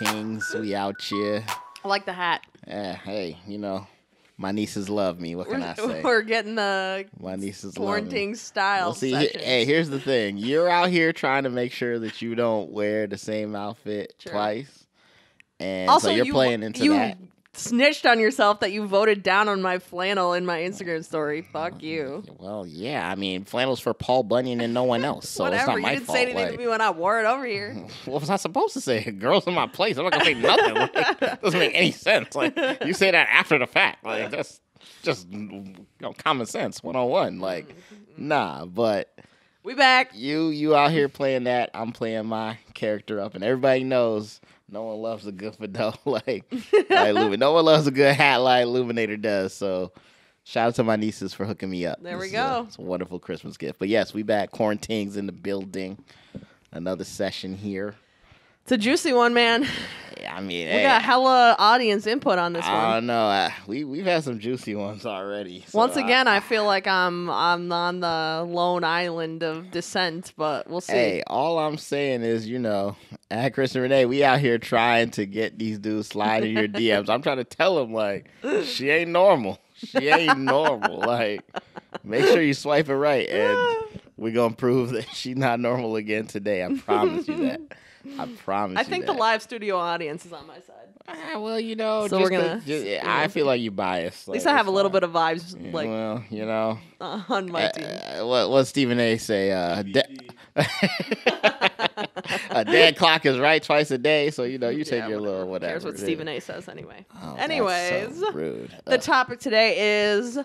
Quarantings, we out here. I like the hat. Hey, my nieces love me. What can I say? We're getting the my nieces Quarantings style. Well, see, hey, here's the thing. You're out here trying to make sure that you don't wear the same outfit twice. And also, so you're playing into that. Snitched on yourself that you voted down on my flannel in my Instagram story. Fuck you. Well, yeah. I mean, flannel's for Paul Bunyan and no one else. So whatever. It's not you my didn't fault. say anything to me when I wore it over here. What was I supposed to say? Girls in my place. I'm not gonna say nothing. Doesn't make any sense. Like, you say that after the fact. Like, that's just common sense 101. Like, nah. But we back. You out here playing that. I'm playing my character up, and everybody knows. No one loves a good Fedora like Lumen. No one loves a good hat like Illuminator does. So shout out to my nieces for hooking me up. There we go. It's a wonderful Christmas gift. But yes, we back. Quarantines in the building. Another session here. It's a juicy one, man. Yeah, I mean, we got hella audience input on this one. I don't know. We've had some juicy ones already. So Once again, I feel like I'm on the lone island of dissent, but we'll see. Hey, all I'm saying is, at Kristen Renee, we out here trying to get these dudes sliding your DMs. I'm trying to tell them, like, she ain't normal. She ain't normal. Like, make sure you swipe it right, and we're going to prove that she's not normal again today. I promise you that. I promise you I think the live studio audience is on my side. Well, so we're gonna. I feel like you're biased. At least I have a little bit of vibes, like. Well, on my team. What Stephen A. say? A dead clock is right twice a day, so you take your little whatever. Here's what Stephen A. says anyway. Oh, anyways, that's so rude. The topic today is.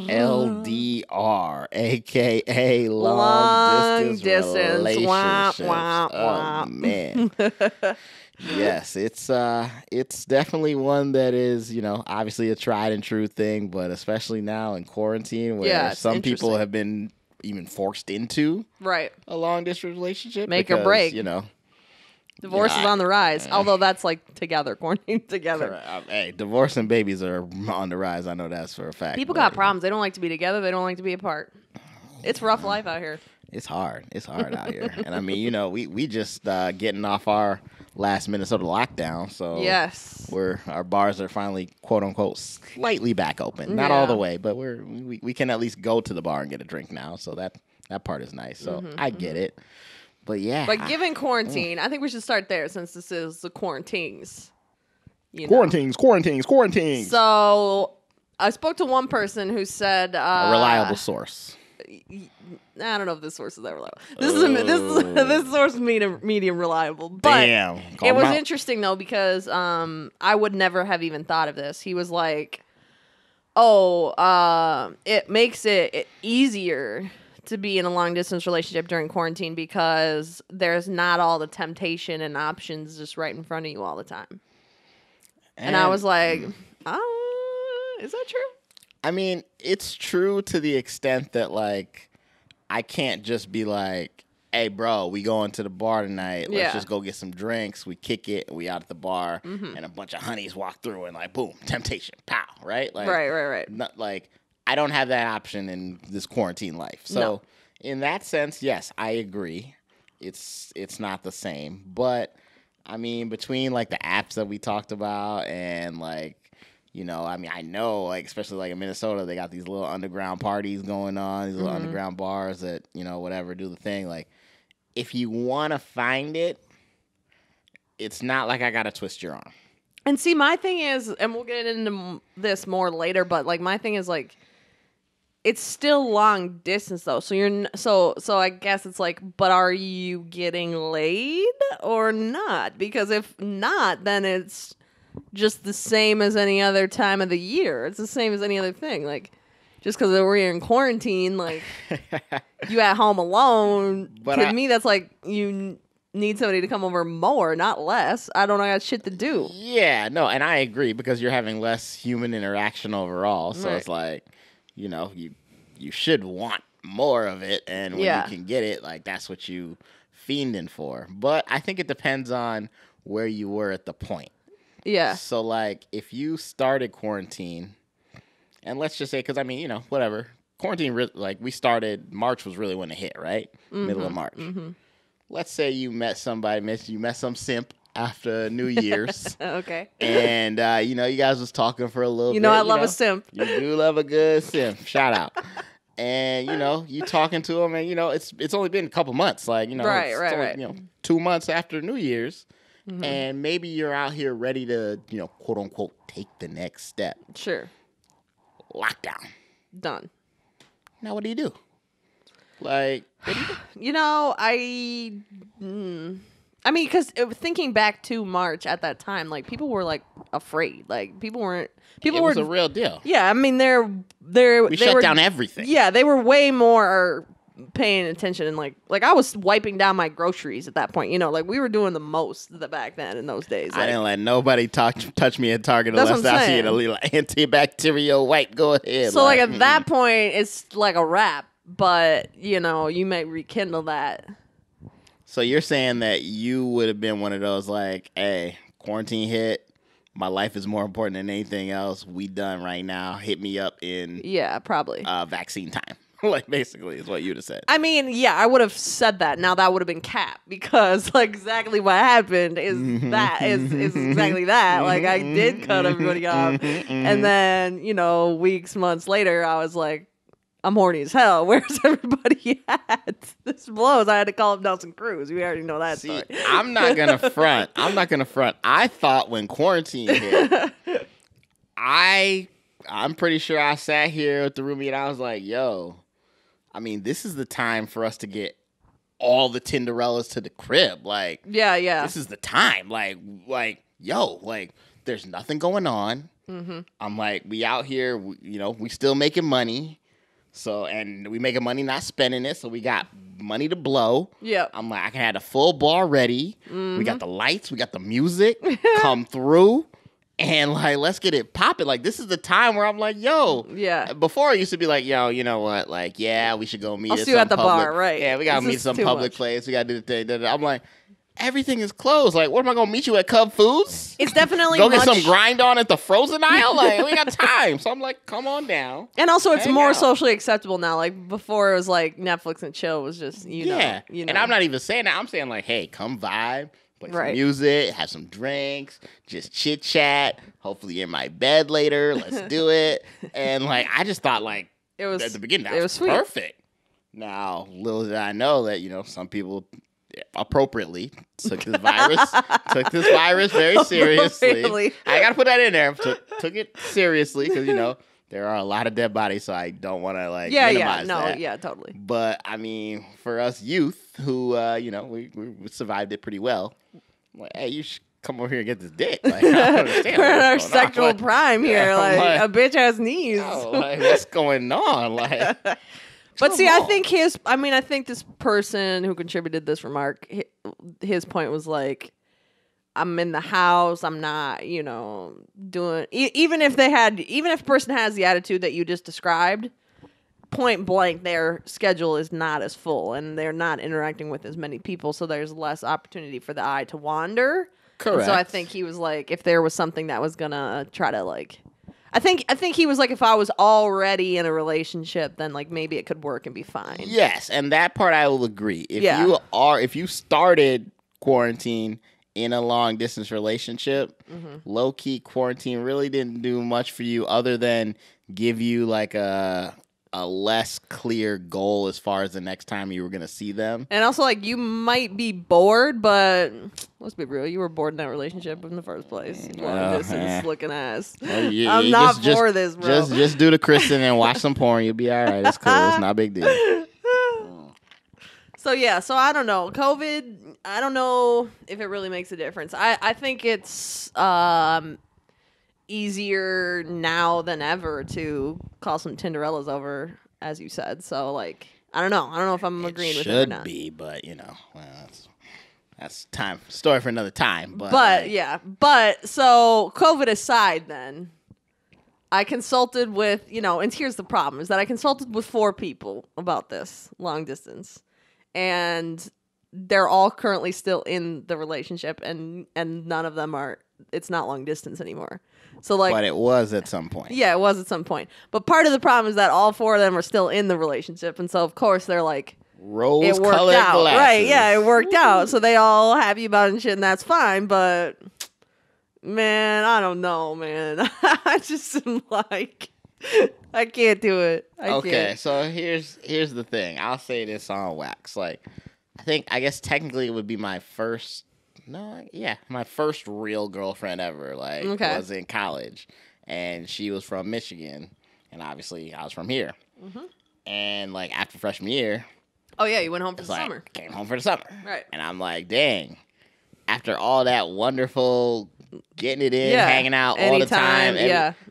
LDR, aka long distance relationships. Oh man, yes, it's definitely one that is obviously a tried and true thing, but especially now in quarantine where some people have been even forced into a long distance relationship. Make or break. Divorce is on the rise, although that's like together, quarantined together. Hey, divorce and babies are on the rise. I know that's for a fact. People got problems. They don't like to be together. They don't like to be apart. It's rough life out here. It's hard. It's hard out here. And I mean, we just getting off our last Minnesota lockdown, so yes, our bars are finally quote unquote slightly back open. Not all the way, but we can at least go to the bar and get a drink now. So that part is nice. So I get it. But yeah. But given quarantine, I think we should start there since this is the Quarantings. Quarantings. So I spoke to one person who said a reliable source. I don't know if this source is that reliable. This source is medium reliable. But damn, it was interesting though because I would never have even thought of this. He was like, it makes it easier to be in a long distance relationship during quarantine because there's not all the temptation and options just right in front of you all the time. And I was like, is that true? I mean, it's true to the extent that like I can't just be like, hey bro, we going to the bar tonight. Let's just go get some drinks. We kick it, we out at the bar, and a bunch of honeys walk through and like boom, temptation, pow, right? Like right. Not like I don't have that option in this quarantine life. So in that sense, yes, I agree. It's not the same. But I mean, between like the apps that we talked about and like, I mean, I know like especially like in Minnesota, they got these little underground parties going on, these little underground bars that, whatever, do the thing. Like if you want to find it, it's not like I got to twist your arm. And see, my thing is, and we'll get into this more later, but like my thing is like, it's still long distance though. So so I guess it's like, but are you getting laid or not? Because if not, then it's just the same as any other time of the year. It's the same as any other thing. Like just because we're in quarantine, like you at home alone. But to me, that's like you need somebody to come over more, not less. I don't know, I got shit to do. Yeah, no, and I agree because you're having less human interaction overall. So it's like, you should want more of it, and when you can get it, like that's what you fiending for. But I think it depends on where you were at the point. Yeah. So like if you started quarantine, and let's just say, because I mean, whatever, quarantine, like we started, March was really when it hit, right? Middle of March. Let's say you met somebody, you met some simp after New Year's. Okay. And, you know, you guys was talking for a little bit. You know I love a simp. You do love a good simp. Shout out. And, you know, you talking to him, and, you know, it's only been a couple months. Like, you know, Right. You know, 2 months after New Year's. Mm-hmm. And maybe you're out here ready to, you know, quote unquote, take the next step. Sure. Lockdown. Done. Now, what do you do? Like, what do you do? You know, I mean, because thinking back to March at that time, like, people were, like, afraid. Like, people were... It was a real deal. Yeah, I mean, we shut down everything. Yeah, they were way more paying attention, and like I was wiping down my groceries at that point. You know, like, we were doing the most back then in those days. Like, I didn't let nobody touch me at Target That's unless I see a little antibacterial wipe. Go ahead. So like at that point, it's like a wrap. But you know, you may rekindle that. So you're saying that you would have been one of those like, hey, quarantine hit. My life is more important than anything else. We done right now. Hit me up in probably vaccine time. Like, basically is what you'd have said. I mean, yeah, I would have said that. Now that would have been cap, because like exactly what happened is exactly that. Like, I did cut everybody off, and then, you know, weeks, months later, I was like, I'm horny as hell. Where's everybody at? This blows. I had to call up Nelson Cruz. We already know that story. I'm not gonna front. I thought when quarantine hit, I'm pretty sure I sat here with the roomie and I was like, yo, I mean, this is the time for us to get all the Tinderellas to the crib. Like, yeah. This is the time. Like, yo, like, there's nothing going on. Mm-hmm. I'm like, we out here, you know, we still making money. So, and we making money not spending it, so we got money to blow. Yeah. I'm like, I can have the full bar ready. Mm-hmm. We got the lights, we got the music come through, and like, let's get it popping. Like, this is the time where I'm like, yo. Yeah. Before I used to be like, yo, you know what? Like, yeah, we should go meet at some at the public bar, right? Yeah, we gotta meet some public place. We gotta do the thing. I'm like, everything is closed. Like, what am I gonna meet you at Cub Foods? It's definitely go get some grind on at the frozen aisle. Like, we got time. So I'm like, come on down. And also, it's more socially acceptable now. Like, before, it was like Netflix and chill was just you know. And I'm not even saying that. I'm saying like, hey, come vibe, play some music, have some drinks, just chit chat. Hopefully, you're in my bed later. Let's do it. And like, I just thought like it was at the beginning. That was perfect. Now, little did I know that, you know, some people appropriately took this virus very seriously. I gotta put that in there. Took it seriously because, you know, there are a lot of dead bodies, so I don't want to like minimize that. Totally. But I mean, for us youth who you know, we survived it pretty well. I'm like, hey, you should come over here and get this dick. Like, I don't understand. We're in our sexual prime here. Like, a bitch has knees. Oh, like, what's going on? Like. But see, I think this person who contributed this remark, his point was like, I'm in the house, I'm not, you know, doing, even if a person has the attitude that you just described, point blank, their schedule is not as full and they're not interacting with as many people, so there's less opportunity for the eye to wander. Correct. And so I think he was like, if there was something that was gonna try to like, I think he was like, if I was already in a relationship, then like maybe it could work and be fine. Yes, and that part I will agree. If you started quarantine in a long distance relationship, low key quarantine really didn't do much for you other than give you like a less clear goal as far as the next time you were going to see them. And also, like, you might be bored, but let's be real, you were bored in that relationship in the first place. Long distance looking ass. I'm not for this, bro. Just do the Kristen and watch some porn. You'll be all right. It's cool. It's not a big deal. So, yeah. So, I don't know. COVID, I don't know if it really makes a difference. I think it's easier now than ever to call some Tinderellas over, as you said. So, like, I don't know if I'm agreeing with it or not. Should be, but, you know, well, that's story for another time. But so COVID aside, then I consulted with, you know, and here's the problem, is that I consulted with 4 people about this long distance, and they're all currently still in the relationship, and none of them are. It's not long distance anymore. So like, but it was at some point. Yeah, it was at some point. But part of the problem is that all 4 of them are still in the relationship, and so of course they're like, rose-colored out, glasses. right? Yeah, it worked out. So they all happy about it and shit, and that's fine. But man, I don't know, man. I just am like, I can't do it. I can't. So here's the thing. I'll say this on wax. Like, I guess technically it would be my first. My first real girlfriend ever. Like, was in college, and she was from Michigan, and obviously I was from here. Mm-hmm. And like after freshman year. Oh yeah, you went home for the summer. Came home for the summer. Right. And I'm like, dang. After all that wonderful getting it in, hanging out all the time,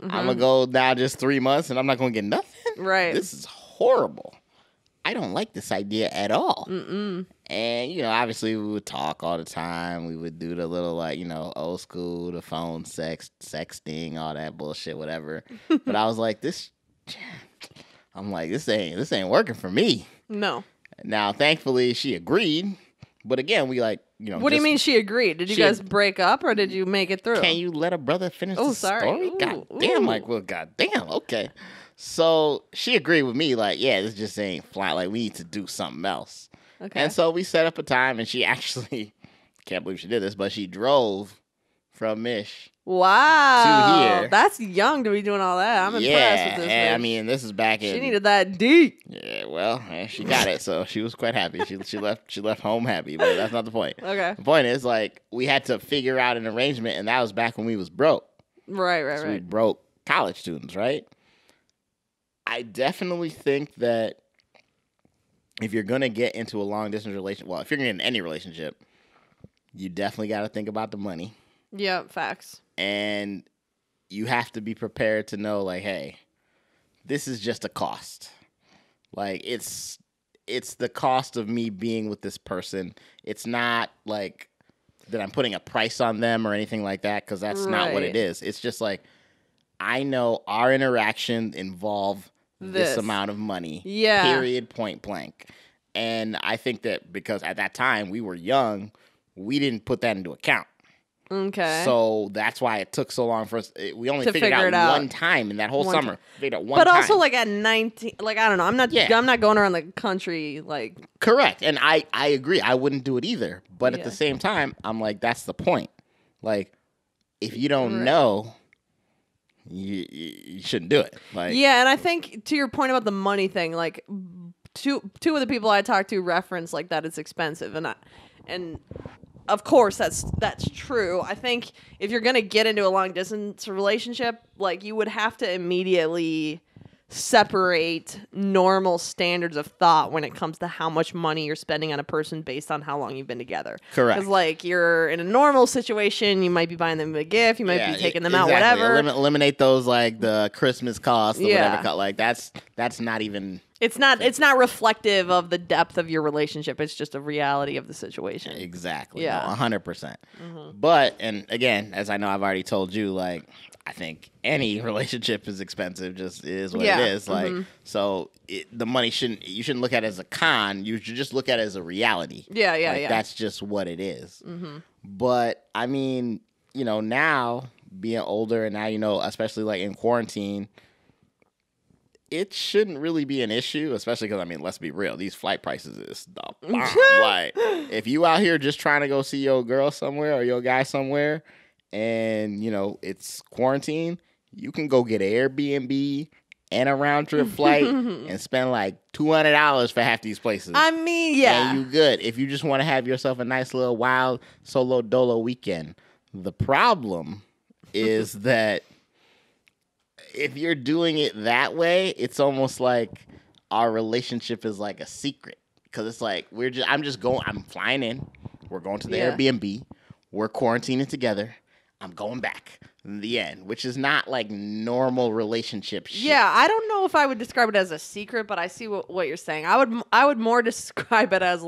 I'm gonna go now just 3 months, and I'm not gonna get nothing. Right. This is horrible. I don't like this idea at all. Mm-mm. And, obviously we would talk all the time. We would do the little, old school, the phone sexting, all that bullshit, whatever. But I was like, this ain't working for me. No. Now, thankfully, she agreed. But again, we What do you mean she agreed? Did you guys break up or did you make it through? Can you let a brother finish the story? God damn, okay. So she agreed with me, this just ain't fly. Like, we need to do something else. Okay. And so we set up a time, and she actually, can't believe she did this, but she drove from Mich. Wow. To here. That's young to be doing all that. I'm impressed with this. Yeah, I mean, this is back in. She needed that deep. Yeah, well, she got it, so she was quite happy. She left home happy, but that's not the point. Okay. The point is, we had to figure out an arrangement, and that was back when we was broke. Right. We broke college students, right? I definitely think that if you're going to get into a long-distance relationship, if you're going to get in any relationship, you definitely got to think about the money. Yeah, facts. And you have to be prepared to know, hey, this is just a cost. It's the cost of me being with this person. It's not, that I'm putting a price on them or anything like that, because that's not what it is. It's just, I know our interaction involve this amount of money. Yeah. Period, point blank. And I think that because at that time we were young, we didn't put that into account. Okay. So that's why it took so long for us. We only figured it out one time in that whole summer. Figured out one time. But also, at 19, I don't know. I'm not going around the country Correct, and I agree. I wouldn't do it either. But at the same time, I'm like, that's the point. If you don't know. You shouldn't do it. And I think to your point about the money thing, two of the people I talked to reference that it's expensive, and of course that's true. I think if you're gonna get into a long distance relationship, you would have to immediately separate normal standards of thought when it comes to how much money you're spending on a person based on how long you've been together. Correct. Because you're in a normal situation, you might be buying them a gift, you might be taking them out, whatever. Eliminate those the Christmas costs or whatever. That's not even. It's not reflective of the depth of your relationship. It's just a reality of the situation. Exactly. Yeah. 100%. Mm-hmm. But, and again, as I know I've already told you, I think any relationship is expensive. Just is what it is. So the money you shouldn't look at it as a con. You should just look at it as a reality. Yeah. That's just what it is. Mm-hmm. But I mean, now being older and now, especially in quarantine, it shouldn't really be an issue, especially because, let's be real. These flight prices is the bomb. If you out here just trying to go see your girl somewhere or your guy somewhere and, it's quarantine, you can go get an Airbnb and a round-trip flight and spend $200 for half these places. I mean, yeah. And you good. If you just want to have yourself a nice little wild solo dolo weekend. The problem is that if you're doing it that way, it's almost like our relationship is a secret. Because it's I'm flying in. We're going to the Airbnb. We're quarantining together. I'm going back. In the end, which is not normal relationship shit. Yeah, I don't know if I would describe it as a secret, but I see what you're saying. I would more describe it as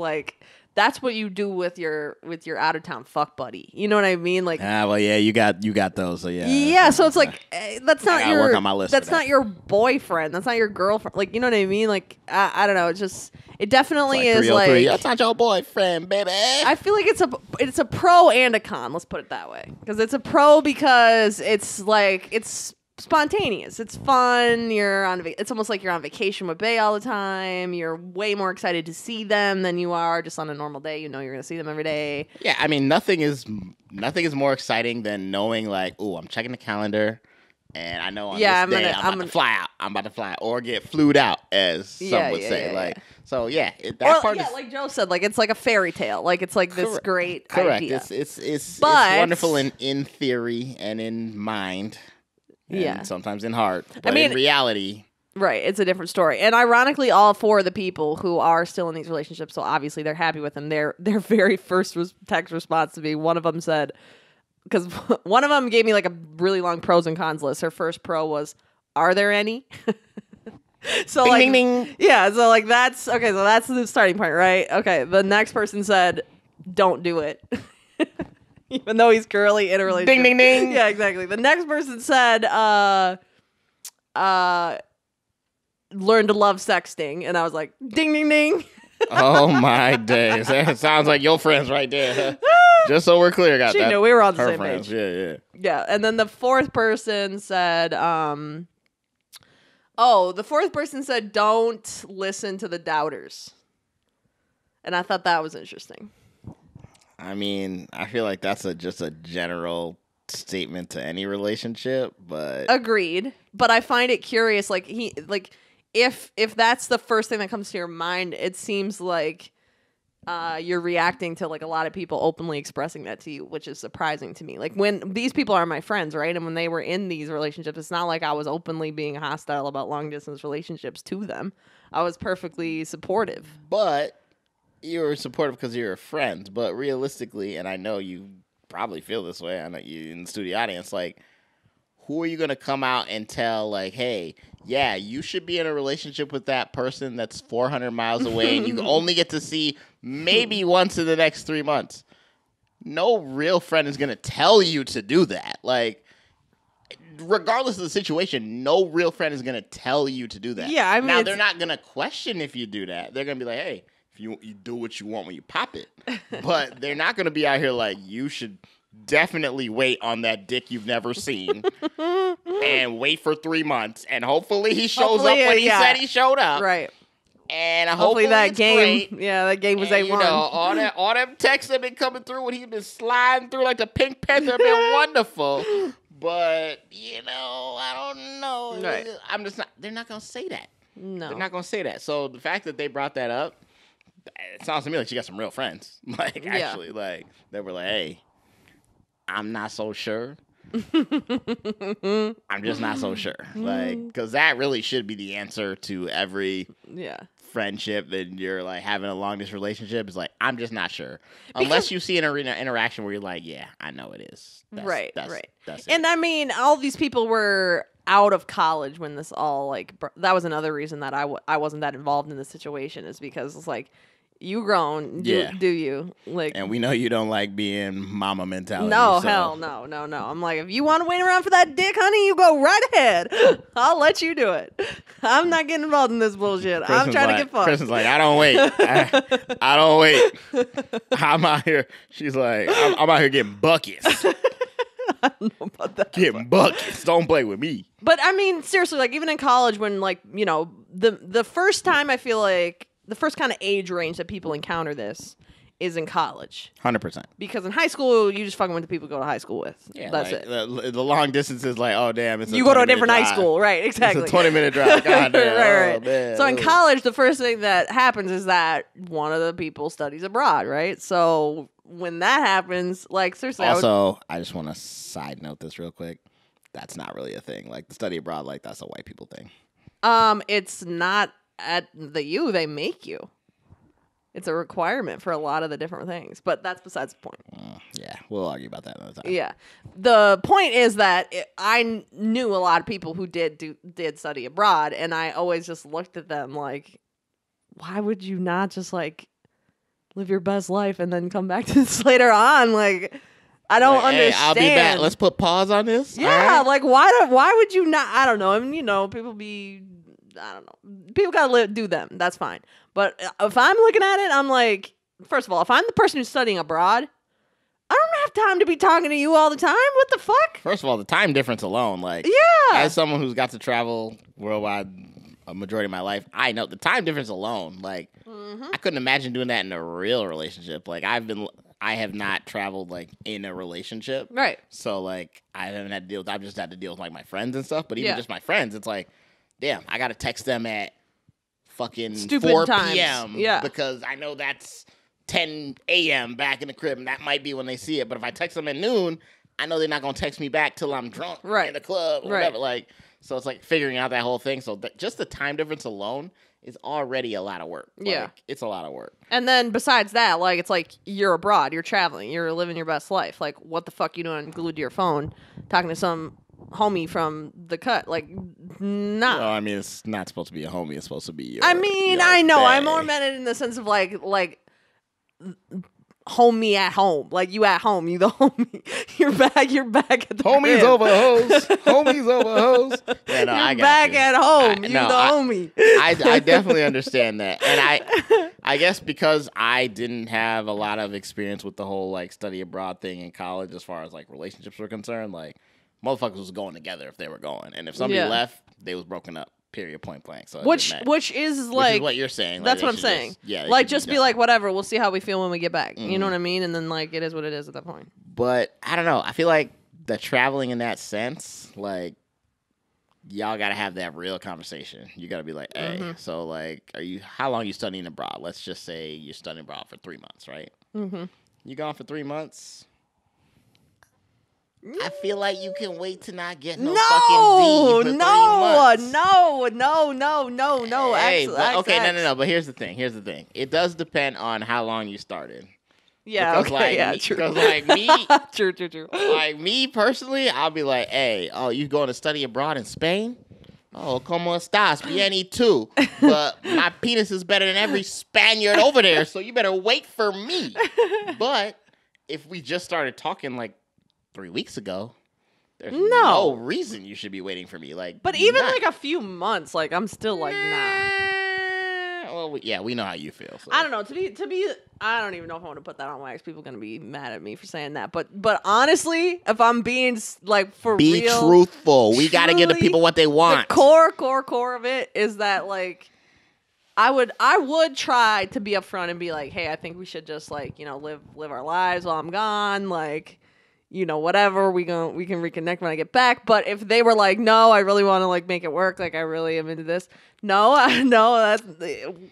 that's what you do with your out of town fuck buddy. You know what I mean? You got those. So yeah. Yeah, so it's that's not your work on my list. That's not your boyfriend. That's not your girlfriend. You know what I mean? I don't know. It definitely is that's not your boyfriend, baby. I feel like it's a pro and a con. Let's put it that way. Because it's a pro because it's spontaneous. It's fun. It's almost like you're on vacation with Bae all the time. You're way more excited to see them than you are just on a normal day. You know you're going to see them every day. Yeah, I mean, nothing is more exciting than knowing, like, oh, I'm checking the calendar, and I know on this day I'm about to fly out. I'm about to fly out, or get flued out, as some would say. So yeah, that part is like Joe said, like it's like a fairy tale. Like it's like this great idea. It's wonderful in theory and in mind. And sometimes in heart. But in reality. Right. It's a different story. And ironically, all 4 of the people who are still in these relationships, so obviously they're happy with them. Their very first text response to me, one of them said, because one of them gave me like a really long pros and cons list. Her first pro was, "Are there any?" So ding, like, ding, ding. Yeah. So like that's okay. So that's the starting point, right? Okay. The next person said, "Don't do it." Even though he's currently in a relationship. Ding, ding, ding. Yeah, exactly. The next person said, learn to love sexting. And I was like, ding, ding, ding. Oh, my days. That sounds like your friends right there. Just so we're clear, she knew we were on the same friends. page. Yeah. Yeah, and then the fourth person said, don't listen to the doubters. And I thought that was interesting. I mean, I feel like that's just a general statement to any relationship, but agreed. But I find it curious, like if that's the first thing that comes to your mind, it seems like you're reacting to like a lot of people openly expressing that to you, which is surprising to me. Like when these people are my friends, right? And when they were in these relationships, it's not like I was openly being hostile about long distance relationships to them. I was perfectly supportive. But you were supportive because you're friends, but realistically, and I know you probably feel this way, I know you in the studio audience, like, who are you going to come out and tell, like, hey, yeah, you should be in a relationship with that person that's 400 miles away and you only get to see maybe once in the next 3 months? No real friend is going to tell you to do that. Like, regardless of the situation, no real friend is going to tell you to do that. Yeah, I mean, now, they're not going to question if you do that. They're going to be like, hey, you do what you want when you pop it. But they're not going to be out here like, you should definitely wait on that dick you've never seen and wait for 3 months. And hopefully he shows up when he said he showed up. Right. And hopefully that game, great. that game was and, A1. You know, all them texts have been coming through when he's been sliding through like the Pink Panther have been wonderful. But, you know, I don't know. Right. I'm just not, they're not going to say that. No. They're not going to say that. So the fact that they brought that up, it sounds to me like she got some real friends. Like, actually, like, they were like, hey, I'm not so sure. I'm just not so sure. Like, because that really should be the answer to every friendship that you're, like, having a long-distance relationship. Is like, I'm just not sure. Unless you see an interaction where you're like, yeah, I know it is. Right. That's it. And, I mean, all these people were out of college when this all, like, that was another reason that I wasn't that involved in the situation, is because it's like, you grown, do you? Like, and we know you don't like being mama mentality. No, so. hell no. I'm like, if you want to wait around for that dick, honey, you go right ahead. I'll let you do it. I'm not getting involved in this bullshit. I'm trying to get fun. Kristen's like, I don't wait. I don't wait. I'm out here. She's like, I'm out here getting buckets. I don't know about that. Getting buckets. Don't play with me. But I mean, seriously, like even in college, when like, you know, the first time I feel like the first kind of age range that people encounter this is in college. 100%. Because in high school, you just fucking with the people you go to high school with. Yeah, that's like, it. The long distance is like, oh, damn. You go to a different high school. Right, exactly. It's a 20-minute drive. God damn. right. Oh, man. So in college, the first thing that happens is that one of the people studies abroad, right? So when that happens, like, seriously. Also, I just want to side note this real quick. That's not really a thing. Like, the study abroad, like, that's a white people thing. It's not at the U. They make you. It's a requirement for a lot of the different things, but that's besides the point. Yeah, we'll argue about that another time. Yeah. The point is that I knew a lot of people who did study abroad, and I always just looked at them like, why would you not just like live your best life and then come back to this later on? Like, I don't understand. Hey, I'll be back. Let's put pause on this. Yeah, like why would you not? I don't know. I mean, you know, people gotta do them. That's fine. But if I'm looking at it, I'm like, first of all, if I'm the person who's studying abroad, I don't have time to be talking to you all the time. What the fuck? First of all, the time difference alone, like, as someone who's got to travel worldwide a majority of my life, I know the time difference alone. Like, I couldn't imagine doing that in a real relationship. Like, I have not traveled like in a relationship, right? So like, I haven't had to deal with. I've just had to deal with like my friends and stuff. But even just my friends, it's like, damn, I gotta text them at fucking stupid 4 times. p.m. because I know that's 10 a.m. back in the crib, and that might be when they see it. But if I text them at noon, I know they're not gonna text me back till I'm drunk in the club or whatever. Like, so it's like figuring out that whole thing. So just the time difference alone is already a lot of work. Like, it's a lot of work. And then besides that, like, it's like you're abroad, you're traveling, you're living your best life. Like, what the fuck you doing glued to your phone talking to some homie from the cut? Like, nah. Well, I mean, it's not supposed to be a homie. It's supposed to be your, I mean, I know. I'm more meant it in the sense of like homie at home. Like, you at home, you the homie. You're back at the homies crib. over hoes. Homies over hoes. Yeah, no, you're back at home. You the homie. I definitely understand that. And I guess because I didn't have a lot of experience with the whole like study abroad thing in college as far as like relationships were concerned, like motherfuckers was going together if they were going. And if somebody left, they was broken up. Period, point blank. So which is like what you're saying. That's what I'm saying. Like, just be like, whatever. We'll see how we feel when we get back. You know what I mean? And then like, it is what it is at that point. But I don't know. I feel like the traveling in that sense, like, y'all gotta have that real conversation. You gotta be like, hey, so like, how long are you studying abroad? Let's just say you're studying abroad for 3 months, right? You gone for 3 months? I feel like you can wait to not get no fucking D for 3 months. No. Hey, no. But here's the thing. It does depend on how long you started. Yeah. Because, okay. True. Because like me, true. Like me personally, I'll be like, hey, you going to study abroad in Spain? Oh, como estás? Bien y tú. But my penis is better than every Spaniard over there, so you better wait for me. But if we just started talking like 3 weeks ago, there's no reason you should be waiting for me. Like, but even like a few months, like, I'm still like, nah. Well, we know how you feel. So. I don't know. To be, I don't even know if I want to put that on wax. People are gonna be mad at me for saying that. But honestly, if I'm being like be real, truthful. We gotta give the people what they want. The core of it is that like, I would try to be upfront and be like, hey, I think we should just like, live our lives while I'm gone, like. Whatever, we can reconnect when I get back. But if they were like, no, I really want to like make it work, like I really am into this. No, that's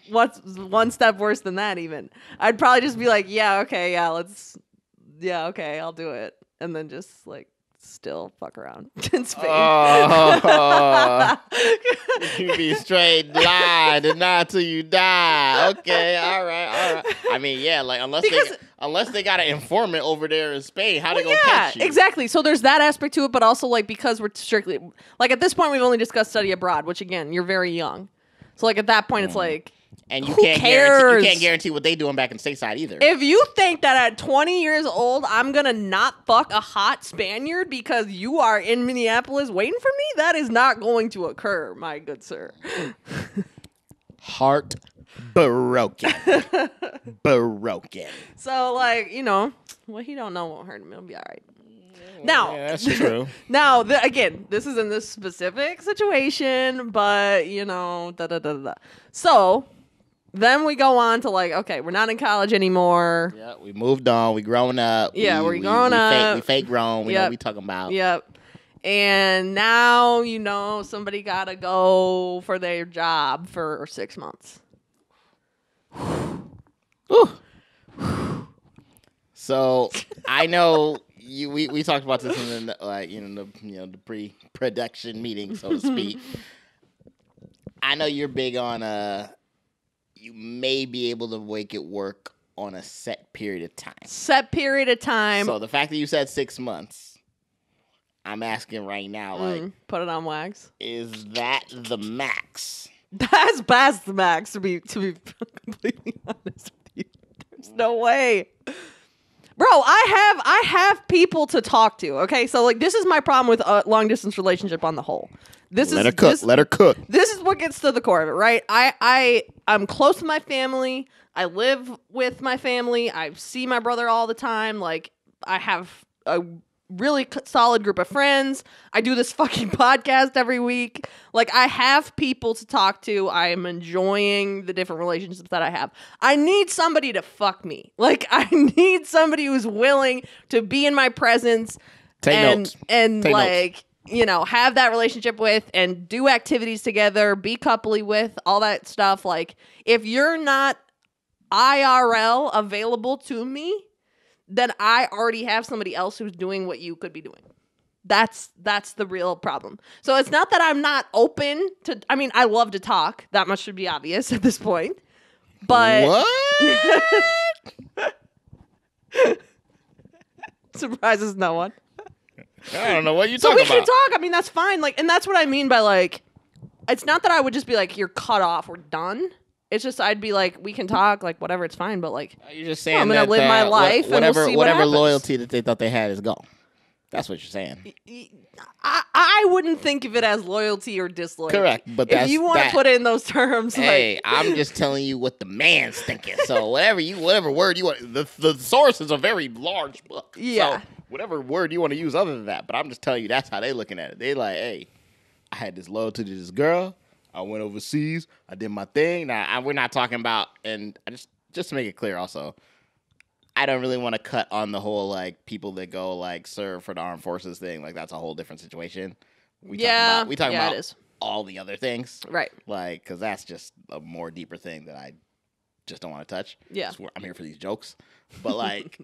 what's one step worse than that even. I'd probably just be like, okay, I'll do it. And then just like still fuck around in Spain. You be straight lying and not till you die. Okay, all right. I mean, yeah, like unless they got an informant over there in Spain, how they gonna catch you? Exactly. So there's that aspect to it, but also like because we're strictly like at this point we've only discussed study abroad, which again you're very young. So like at that point it's like. And you can't guarantee what they doing back in stateside either. If you think that at 20 years old, I'm going to not fuck a hot Spaniard because you are in Minneapolis waiting for me, that is not going to occur, my good sir. Heart broken. So, like, what he don't know won't hurt him. It'll be all right. Now, that's true. Now, again, this is in this specific situation, but, So... Then we go on to like, okay, we're not in college anymore. Yeah, we moved on. We grown up. Yeah, we're grown up. We fake grown. We know what we talking about. Yep. And now, somebody got to go for their job for 6 months. So I know we talked about this in the pre-production meeting, so to speak. I know you're big on you may be able to make it work on a set period of time. So the fact that you said 6 months, I'm asking right now, like, put it on wax. Is that the max? That's past the max. To be completely honest with you, there's no way, bro. I have people to talk to. Okay, so like this is my problem with a long distance relationship on the whole. Let her cook. This is what gets to the core of it, right? I'm close to my family. I live with my family. I see my brother all the time. Like, have a really solid group of friends. I do this fucking podcast every week. Like, I have people to talk to. I am enjoying the different relationships that I have. I need somebody to fuck me. Like, I need somebody who's willing to be in my presence and like, you know, have that relationship with and do activities together, be coupley with, all that stuff. Like, if you're not IRL available to me, then I already have somebody else who's doing what you could be doing. That's the real problem. So it's not that I'm not open to, I mean, I love to talk. That much should be obvious at this point. But what? Surprises no one. I don't know what you're talking about. So we can talk. I mean, that's fine. Like, and that's what I mean by, like, it's not that I would just be like, you're cut off, we're done. It's just I'd be like, we can talk, like, whatever, it's fine. But, like, you're just saying I'm gonna live my life, and we'll see what whatever happens. loyalty that they thought they had is gone. That's what you're saying. I wouldn't think of it as loyalty or disloyalty. Correct, but if you want to put it in those terms, hey, like, I'm just telling you what the man's thinking. So whatever word you want, the source is a very large book. Yeah. So whatever word you want to use other than that, but I'm just telling you that's how they looking at it. They like, hey, I had this loyalty to this girl. I went overseas. I did my thing. Now we're not talking about, and I just to make it clear, also, I don't really want to cut on the whole like people that go like serve for the armed forces thing. Like that's a whole different situation. We talking about it is. all the other things, Right. Like, because that's just a more deeper thing that I just don't want to touch. Yeah. I'm here for these jokes, but like.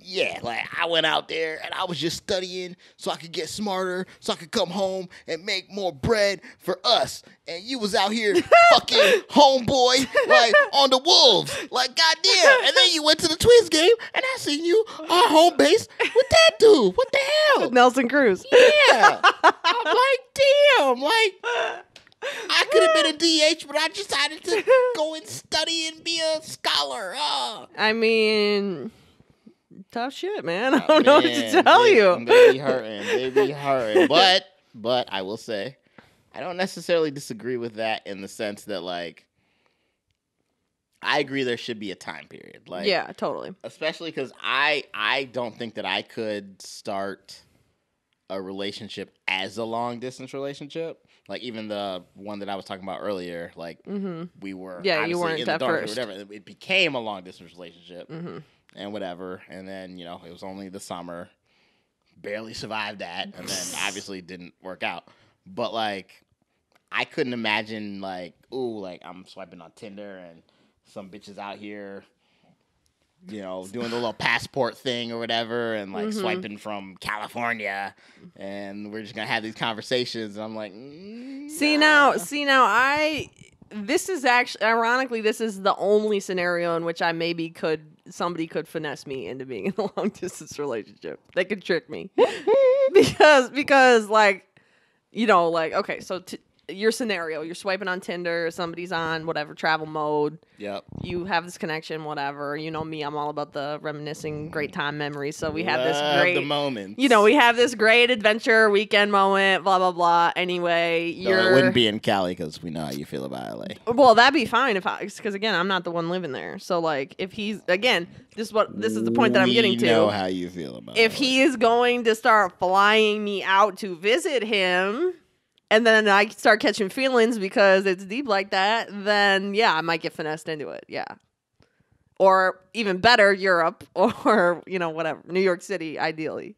Yeah, like I went out there and I was just studying so I could get smarter, so I could come home and make more bread for us. And you was out here fucking homeboy, like on the Wolves, like goddamn. And then you went to the Twins game and I seen you on home base with that dude. What the hell? With Nelson Cruz. Yeah, I'm like, damn, like. I could have been a DH, but I decided to go and study and be a scholar. I mean, tough shit, man. I don't know what to tell you. They be hurting. But I will say, I don't necessarily disagree with that in the sense that, like, I agree there should be a time period. Like, yeah, totally. Especially because I don't think that I could start a relationship as a long distance relationship. Like even the one that I was talking about earlier, like we were you weren't in the at dark first. or whatever. It became a long distance relationship and whatever. And then, it was only the summer. Barely survived that. And then obviously didn't work out. But like I couldn't imagine like, ooh, like I'm swiping on Tinder and some bitches out here doing the little passport thing or whatever and like swiping from California and we're just going to have these conversations. And I'm like, this is actually, ironically, this is the only scenario in which I maybe somebody could finesse me into being in a long distance relationship. They could trick me because like, okay, so your scenario, you're swiping on Tinder, somebody's on whatever travel mode. Yep. You have this connection, whatever. You know me, I'm all about the reminiscing great time memories. So we had this the moments. we have this great adventure weekend moment, blah, blah, blah. Anyway, it wouldn't be in Cali because we know how you feel about LA. Well, that'd be fine because again, I'm not the one living there. So like if he's, again, this is the point that I'm getting to. We know how you feel about if LA. he is going to start flying me out to visit him, and then I start catching feelings because it's deep like that, then, yeah, I might get finessed into it, yeah. Or even better, Europe or, whatever, New York City, ideally.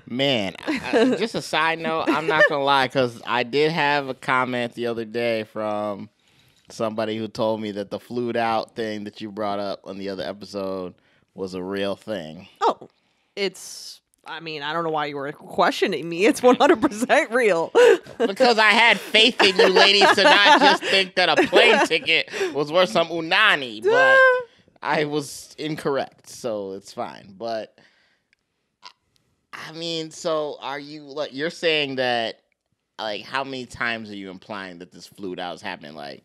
Man, just a side note, I'm not going to lie, because I did have a comment the other day from somebody who told me that the flued out thing that you brought up on the other episode was a real thing. Oh, I don't know why you were questioning me. It's 100% real. Because I had faith in you ladies to not just think that a plane ticket was worth some unani. But I was incorrect, so it's fine. But, so are you, like, you're saying that, like, how many times are you implying that this flued out is happening? Like,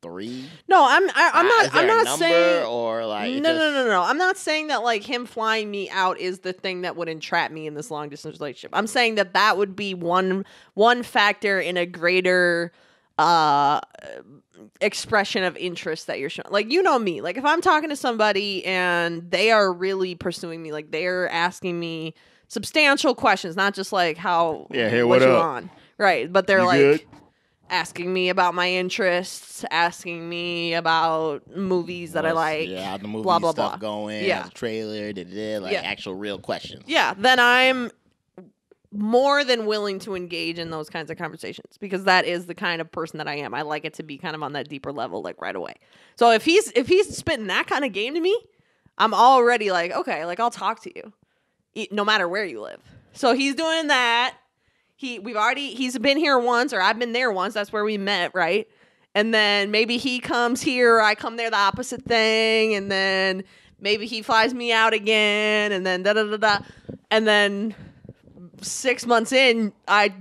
3? No, I'm not. Is there I'm not a number saying. Or like No. I'm not saying that like him flying me out is the thing that would entrap me in this long distance relationship. I'm saying that would be one factor in a greater expression of interest that you're showing. Like, you know me. Like, if I'm talking to somebody and they are really pursuing me, like they're asking me substantial questions, not just like how hey, what what you up? on, right? But they're You like good? asking me about my interests, asking me about movies that I like, how the movie blah blah stuff blah. going, Yeah. how's the trailer, like actual real questions. Yeah, then I'm more than willing to engage in those kinds of conversations because that is the kind of person that I am. I like it to be kind of on that deeper level, like right away. So if he's spitting that kind of game to me, I'm already like, okay, like I'll talk to you, no matter where you live. So he's doing that. He's been here once, or I've been there once. That's where we met, right? And then maybe he comes here, or I come there, the opposite thing, and then maybe he flies me out again, and then da da da da, and then 6 months in, I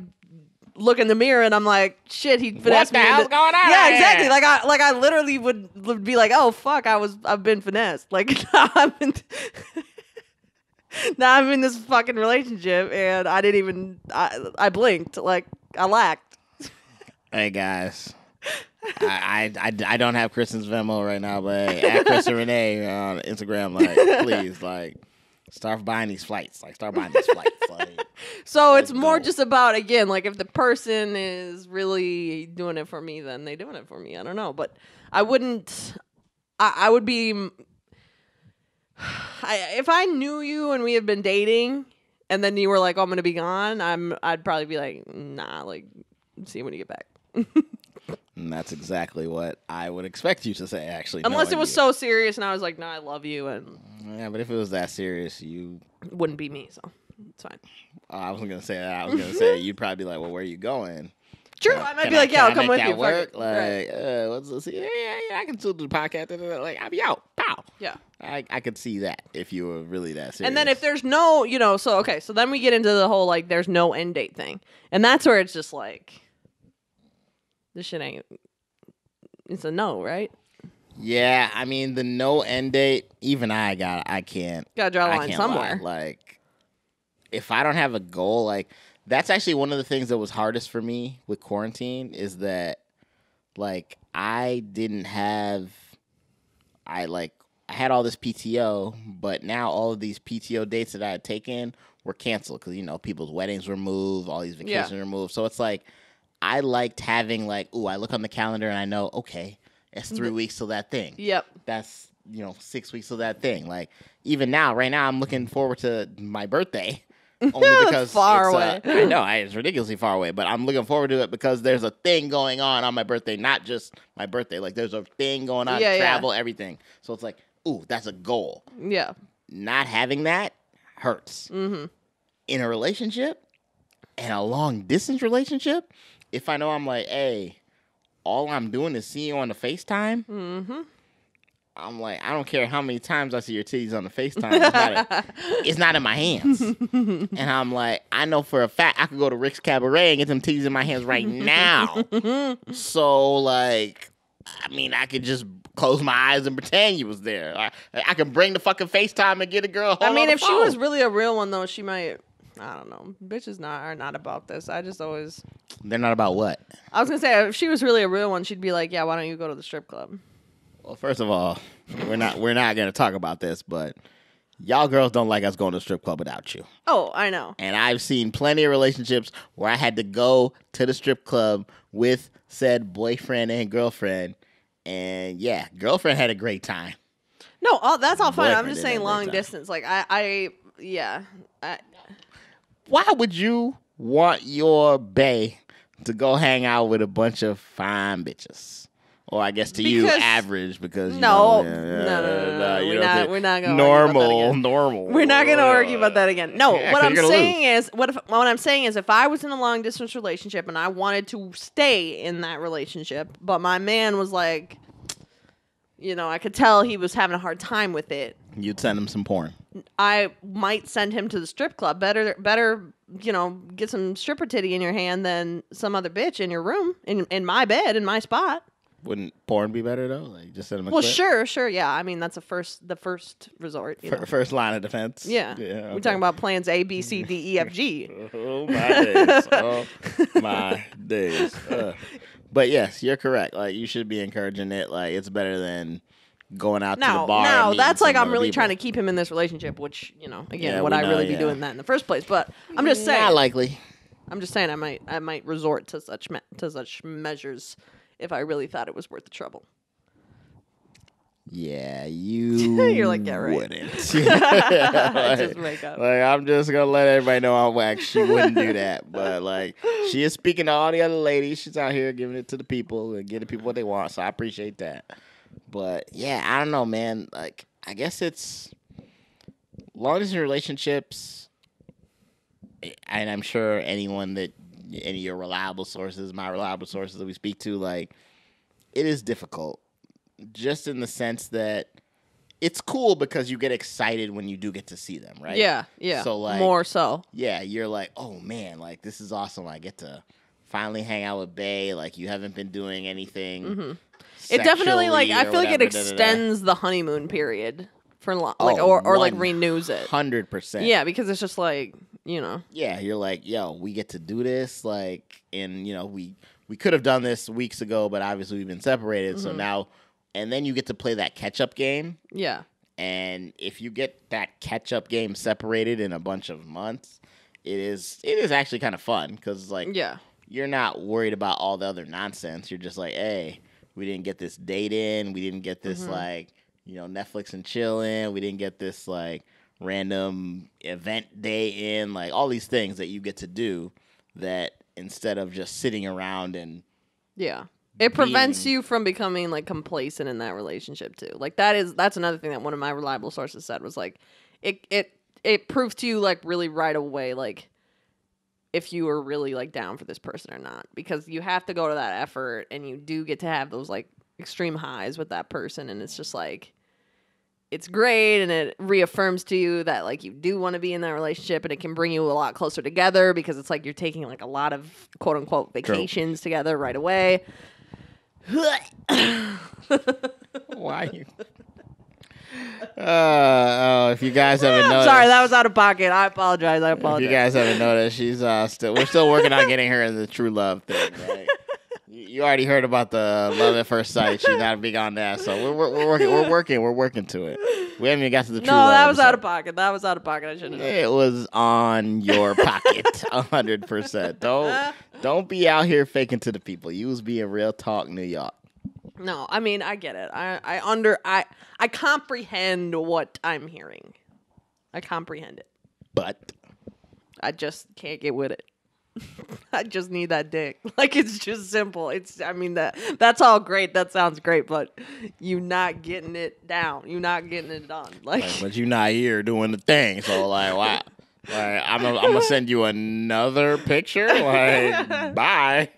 look in the mirror and I'm like, shit, he finessed me. What the hell's going on? Yeah, exactly. Like I literally would be like, oh fuck, I've been finessed. Like now I'm in this fucking relationship and I didn't even I blinked, like I lacked. Hey guys, I don't have Kristen's Venmo right now, but hey, at Kristen Renee on Instagram, like please, like start buying these flights, like. So it's more just about, again, like if the person is really doing it for me, then they're doing it for me. I don't know, but I wouldn't. I would be. If I knew you and we had been dating, and then you were like, "Oh, I'm gonna be gone," I'd probably be like, "Nah, like, see you when you get back." And that's exactly what I would expect you to say, actually. Unless it was so serious and I was like, "No, I love you," and yeah, but if it was that serious, it wouldn't be me, so it's fine. I wasn't gonna say that. I was gonna say you'd probably be like, "Well, where are you going?" True, I might be like, "Yeah, I'll come with you." Work? Like, right. what's this? Yeah, I can still do the podcast. Like, I'll be out. Pow. Yeah. I could see that if you were really that serious. And then if there's no, so then we get into the whole, like, there's no end date thing. And that's where it's just like, this shit ain't, it's a no, right? Yeah, I mean, the no end date, even I can't. Gotta draw a line somewhere. Lie. Like, if I don't have a goal, like, that's actually one of the things that was hardest for me with quarantine is that, like, I had all this PTO, but now all of these PTO dates that I had taken were canceled because, people's weddings were moved, all these vacations were moved. So it's like, I liked having, like, I look on the calendar and I know, okay, it's 3 weeks till that thing. Yep. That's, 6 weeks till that thing. Like, even now, right now, I'm looking forward to my birthday. Only because far away. I know, it's ridiculously far away, but I'm looking forward to it because there's a thing going on my birthday, not just my birthday. Like, there's a thing going on, travel, everything. So it's like, ooh, that's a goal. Yeah. Not having that hurts. Mm-hmm. In a relationship, and a long-distance relationship, if I know I'm like, hey, all I'm doing is seeing you on the FaceTime, mm-hmm. I'm like, I don't care how many times I see your titties on the FaceTime. It's not in my hands. And I'm like, I know for a fact I could go to Rick's Cabaret and get them titties in my hands right now. So, like, I mean, I could just close my eyes and pretend you was there. I can bring the fucking FaceTime and get a girl home. I mean, if she was really a real one, though, she might... I don't know. Bitches are not about this. I just always... They're not about what? I was going to say, if she was really a real one, she'd be like, yeah, why don't you go to the strip club? Well, first of all, we're not going to talk about this, but y'all girls don't like us going to the strip club without you. Oh, I know. And I've seen plenty of relationships where I had to go to the strip club with said boyfriend and girlfriend. And yeah, girlfriend had a great time. No, that's all fine. Boyfriend I'm just didn't saying have a long great time. distance. Like, Why would you want your bae to go hang out with a bunch of fine bitches? Or I guess you, average, because no. We're not going normal. We're not going to argue about that again. No, what I'm saying is, if I was in a long distance relationship and I wanted to stay in that relationship, but my man was like, I could tell he was having a hard time with it. You'd send him some porn. I might send him to the strip club. Better, get some stripper titty in your hand than some other bitch in your room, in my bed, in my spot. Wouldn't porn be better though? Like just send him a clip? Sure, yeah. I mean, that's the first resort. First line of defense. Yeah. Okay. We're talking about plans A, B, C, D, E, F, G. Oh my days! Oh my days! But yes, you're correct. Like you should be encouraging it. Like it's better than going out to the bar. No, and that's like I'm really people. trying to keep him in this relationship, which again, Yeah, would I really be yeah. doing that in the first place? But I'm just saying. Not likely. I'm just saying I might resort to such measures if I really thought it was worth the trouble. Yeah, you're like, yeah, right. wouldn't. Just make up. Like I'm just gonna let everybody know I'm wax. She wouldn't do that, but like she is speaking to all the other ladies. She's out here giving it to the people and getting people what they want. So I appreciate that. But yeah, I don't know, man. Like I guess it's long distance relationships, and I'm sure any of your reliable sources, my reliable sources that we speak to, like it is difficult. Just in the sense that it's cool because you get excited when you do get to see them, right? Yeah. So like more so. Yeah, you're like, oh man, like this is awesome. I get to finally hang out with Bae. Like you haven't been doing anything. Mm-hmm. It definitely like I feel like it extends the honeymoon period for or like renews it 100%. Yeah, because it's just like Yeah, you're like, yo, we get to do this, like, and we could have done this weeks ago, but obviously we've been separated, so now. And then you get to play that catch-up game. Yeah. And if you get that catch-up game separated in a bunch of months, it is actually kind of fun because, like, you're not worried about all the other nonsense. You're just like, hey, we didn't get this date in. We didn't get this, like, Netflix and chill in. We didn't get this, like, random event day in. Like, all these things that you get to do that instead of just sitting around and... Yeah. It prevents you from becoming like complacent in that relationship too. Like that's another thing that one of my reliable sources said was like it proves to you like really right away like if you are really like down for this person or not, because you have to go to that effort and you do get to have those like extreme highs with that person, and it's just like it's great, and it reaffirms to you that like you do want to be in that relationship, and it can bring you a lot closer together because it's like you're taking like a lot of quote unquote vacations together right away. Why you? If you guys haven't noticed, sorry, that was out of pocket. I apologize. If you guys haven't noticed, she's we're still working on getting her in the true love thing. Right? You already heard about the love at first sight. She's not big on that, so we're working to it. We haven't even got to the true love. No, that was out of pocket. That was out of pocket. I shouldn't have. It was on your pocket, 100%. Don't be out here faking to the people. You was being real talk, New York. No, I mean I get it. I comprehend what I'm hearing. I comprehend it. But I just can't get with it. I just need that dick. Like it's just simple. That's all great. That sounds great, but you not getting it down. You not getting it done. Like but you not here doing the thing. So like, wow. Like, I'm gonna send you another picture. Like, bye.